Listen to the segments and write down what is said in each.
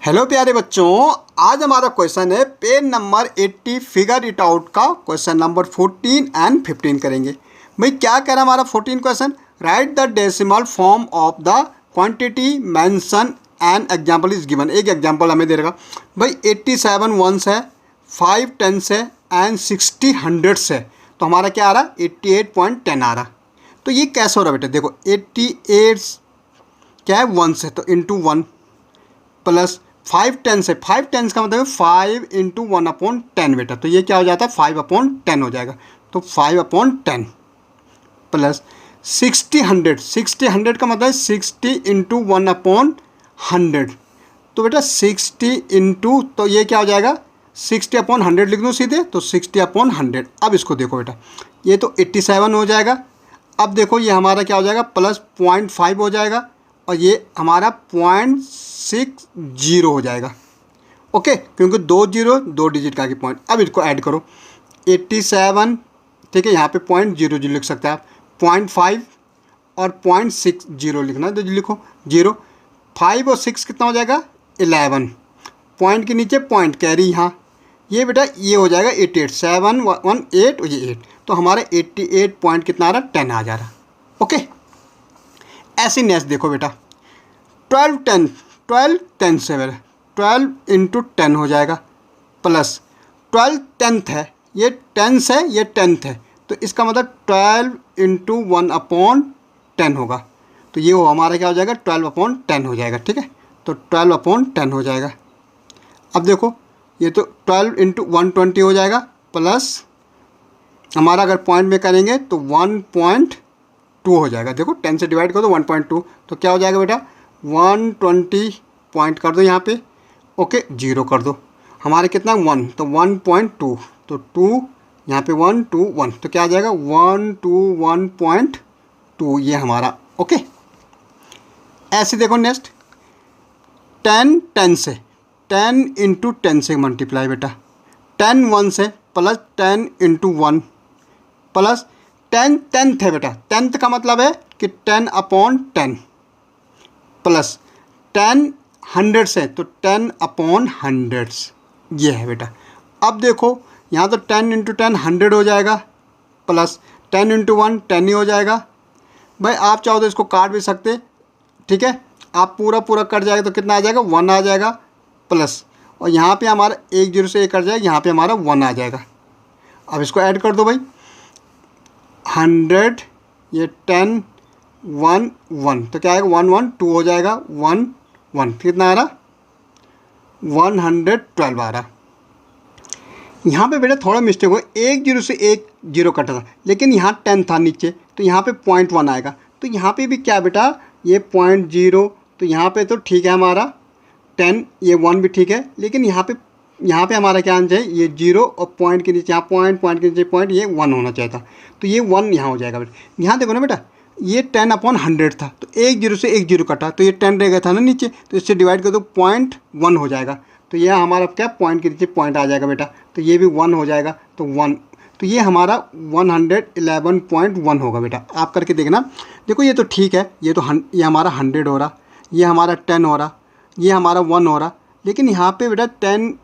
Hello प्यारे बच्चों, आज हमारा क्वेश्चन है page number 80 figure it out का क्वेश्चन नंबर 14 एंड 15 करेंगे। भाई क्या कह रहा है हमारा 14 question, right the decimal form of the quantity mention an example is given. एक एग्जाम्पल हमें दे रहा भाई 87 वंस है, 5 टेंस है एंड 60 हंड्रेड्स है। तो हमारा क्या आ रहा है 88.10 आ रहा। तो ये कैसे हो रहा बेटा, देखो 88 क्या है वंस है तो इंटू 1 प्लस 5 टेंस है, 5 टेंस का मतलब है 5 इंटू 1/10 बेटा। तो ये क्या हो जाता है 5/10 हो जाएगा। तो 5/10 प्लस 60 हंड्रेड, 60 हंड्रेड का मतलब है 60 इंटू 1/100। तो बेटा 60 इंटू, तो ये क्या हो जाएगा 60/100 लिख दूँ सीधे, तो 60/100। अब इसको देखो बेटा, ये तो 87 हो जाएगा। अब देखो ये हमारा क्या हो जाएगा प्लस 0.5 हो जाएगा और ये हमारा 0.60 हो जाएगा। ओके, क्योंकि 2 डिजिट का आगे पॉइंट। अब इसको ऐड करो 87, ठीक है, यहाँ पे 0.00 लिख सकते हैं आप, 0.5 और 0.60 लिखना है तो लिखो 0। 5 और 6 कितना हो जाएगा 11, पॉइंट के नीचे पॉइंट कैरी यहाँ, ये बेटा ये हो जाएगा 88, 7 1 8 और ये 8। तो हमारे 88 पॉइंट कितना आ रहा 10 आ जा रहा। ओके, ऐसे नेक्स्ट देखो बेटा 12 10 से बेटा 12 इंटू 10 हो जाएगा प्लस 12 10th है, ये 10th है ये 10th है, तो इसका मतलब 12 इंटू 1/10 होगा। तो ये हमारा क्या हो जाएगा 12/10 हो जाएगा। ठीक है, तो 12/10 हो जाएगा। अब देखो ये तो 12 इंटू 120 हो जाएगा प्लस हमारा अगर पॉइंट में करेंगे तो 1.2 हो जाएगा। देखो 10 से डिवाइड कर दो 1.2, तो क्या हो जाएगा बेटा 120 पॉइंट कर दो यहाँ पे, ओके 0 कर दो, हमारे कितना 1, तो 1.2, तो 2 यहाँ पे 1 2 1, तो क्या आ जाएगा 121.2 ये हमारा। ओके, ऐसे देखो नेक्स्ट 10 10 से, 10 इंटू 10 से मल्टीप्लाई बेटा, 10 1 से प्लस 10 इंटू 1 प्लस 10 10th है बेटा, 10th का मतलब है कि 10/10 प्लस 10 हंड्रेड्स है तो 10/100 ये है बेटा। अब देखो यहाँ तो 10 इंटू 10 100 हो जाएगा प्लस 10 इंटू 1 10 ही हो जाएगा। भाई आप चाहो तो इसको काट भी सकते, ठीक है, आप पूरा कट जाएगा तो कितना आ जाएगा 1 आ जाएगा प्लस, और यहाँ पे हमारा 1 0 से 1 कट जाएगा, यहाँ पे हमारा 1 आ जाएगा। अब इसको ऐड कर दो भाई 100 ये 10 1 1, तो क्या आएगा 1 1 2 हो जाएगा 1 1, कितना आ रहा 112 आ रहा। यहाँ पे बेटा थोड़ा मिस्टेक हो, 1 0 से 1 0 कटा था लेकिन यहाँ 10 था नीचे, तो यहाँ पे 0.1 आएगा। तो यहाँ पे भी क्या बेटा ये 0.0, तो यहाँ पे तो ठीक है हमारा 10, ये 1 भी ठीक है, लेकिन यहाँ पे हमारा क्या आना चाहिए ये 0 और पॉइंट के नीचे यहाँ पॉइंट के नीचे पॉइंट, ये 1 होना चाहिए था, तो ये 1 यहाँ हो जाएगा बेटा। यहाँ देखो ना बेटा ये 10/100 था, तो 1 0 से 1 0 कटा तो ये 10 रह गया था ना नीचे, तो इससे डिवाइड कर दो 0.1 हो जाएगा, तो ये हमारा क्या पॉइंट के नीचे पॉइंट आ जाएगा बेटा, तो ये भी 1 हो जाएगा, तो 1, तो ये हमारा 111.1 होगा बेटा। आप करके देखना, देखो ये तो ठीक है, ये तो ये हमारा 100 हो रहा, ये हमारा 10 हो रहा, ये हमारा 1 हो रहा, लेकिन यहाँ पे बेटा 10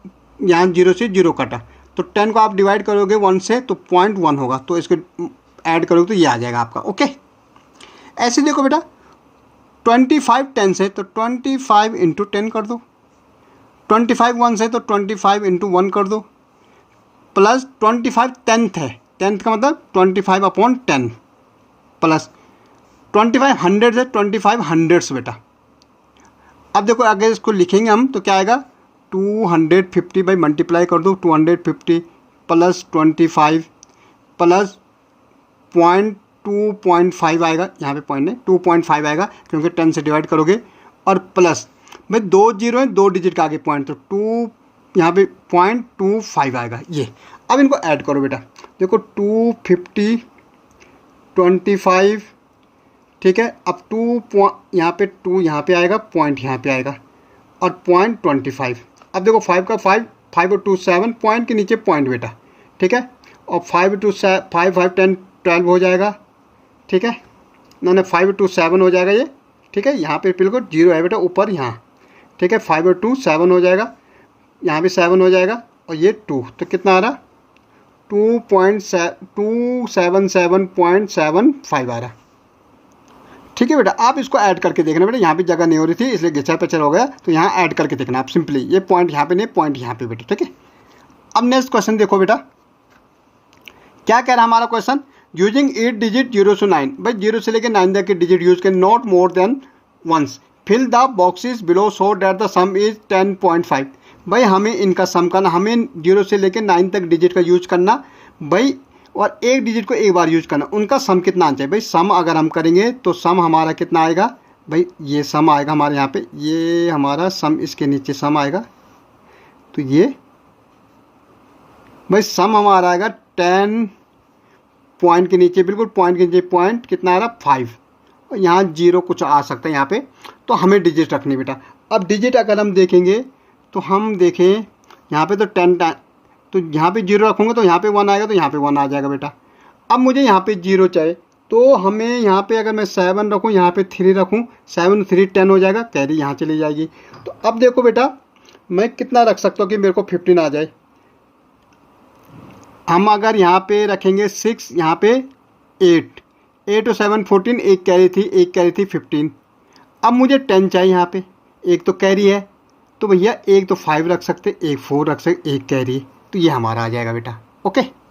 यहाँ 0 से 0 कटा, तो 10 को आप डिवाइड करोगे 1 से तो 0.1 होगा, तो इसको ऐड करोगे तो ये आ जाएगा आपका। ओके, ऐसे देखो बेटा 25 10 से तो 25 इंटू 10 कर दो, 25 1 से तो 25 इंटू 1 कर दो, प्लस 25 10th है, 10th का मतलब 25/10 प्लस 25 100 से 25 हंड्रेड्स बेटा। अब देखो अगर इसको लिखेंगे हम तो क्या आएगा 250 बाई मल्टीप्लाई कर दो 250 प्लस 25 प्लस 2.5 आएगा, यहाँ पे पॉइंट नहीं 2.5 आएगा क्योंकि 10 से डिवाइड करोगे, और प्लस भाई 2 0 है 2 डिजिट का आगे पॉइंट, तो 2 यहाँ पे 0.25 आएगा ये। अब इनको ऐड करो बेटा, देखो 250 25, ठीक है, अब 2 यहाँ पे 2 यहाँ पे आएगा, पॉइंट यहाँ पे आएगा और 0.25। अब देखो 5 का 5 5 और 2 7, पॉइंट के नीचे पॉइंट बेटा, ठीक है, और 5 2 5 5 10 12 हो जाएगा, ठीक है ना, 5 2 7 हो जाएगा ये, ठीक है, यहाँ पे बिल्कुल 0 है बेटा ऊपर यहाँ, ठीक है, 5 और 2 7 हो जाएगा, यहाँ भी 7 हो जाएगा, और ये 2, तो कितना आ रहा 277.75 आ रहा। ठीक है बेटा, आप इसको ऐड करके देखना बेटा, यहाँ पे जगह नहीं हो रही थी इसलिए घिचा पेचर हो गया, तो यहाँ ऐड करके देखना आप सिंपली, ये पॉइंट यहाँ पे नहीं, पॉइंट यहाँ पे बेटा। ठीक है, अब नेक्स्ट क्वेश्चन देखो बेटा, क्या कह रहा है हमारा क्वेश्चन, यूजिंग 8 डिजिट 0 से 9, भाई 0 से लेकर 9 तक के डिजिट यूज करें, not more than once, fill the boxes below so that the sum is 10.5। भाई हमें इनका सम करना, हमें 0 से लेकर 9 तक डिजिट का यूज करना भाई, और एक डिजिट को एक बार यूज करना, उनका सम कितना आना चाहिए भाई। सम अगर हम करेंगे तो सम हमारा कितना आएगा भाई, ये सम आएगा हमारे यहाँ पे, ये हमारा सम इसके नीचे सम आएगा, तो ये भाई सम हमारा आएगा 10 पॉइंट के नीचे, बिल्कुल पॉइंट के नीचे पॉइंट कितना आ रहा 5, और यहाँ 0 कुछ आ सकता है यहाँ पे, तो हमें डिजिट रखनी बेटा। अब डिजिट अगर हम देखेंगे तो हम देखें यहाँ पे तो 10, तो यहाँ पे 0 रखूँगा तो यहाँ पे 1 आएगा, तो यहाँ पे 1 आ जाएगा बेटा। अब मुझे यहाँ पे 0 चाहिए, तो हमें यहाँ पे अगर मैं 7 रखूँ, यहाँ पे 3 रखूँ, 7 3 10 हो जाएगा, कैरी यहाँ चली जाएगी। तो अब देखो बेटा मैं कितना रख सकता हूँ कि मेरे को 15 आ जाए। हम अगर यहाँ पे रखेंगे 6, यहाँ पे 8 और 7 14, एक कैरी थी 15। अब मुझे 10 चाहिए, यहाँ पे एक तो कैरी है, तो भैया एक तो 5 रख सकते, एक 4 रख सकते, एक कैरी, तो ये हमारा आ जाएगा बेटा। ओके।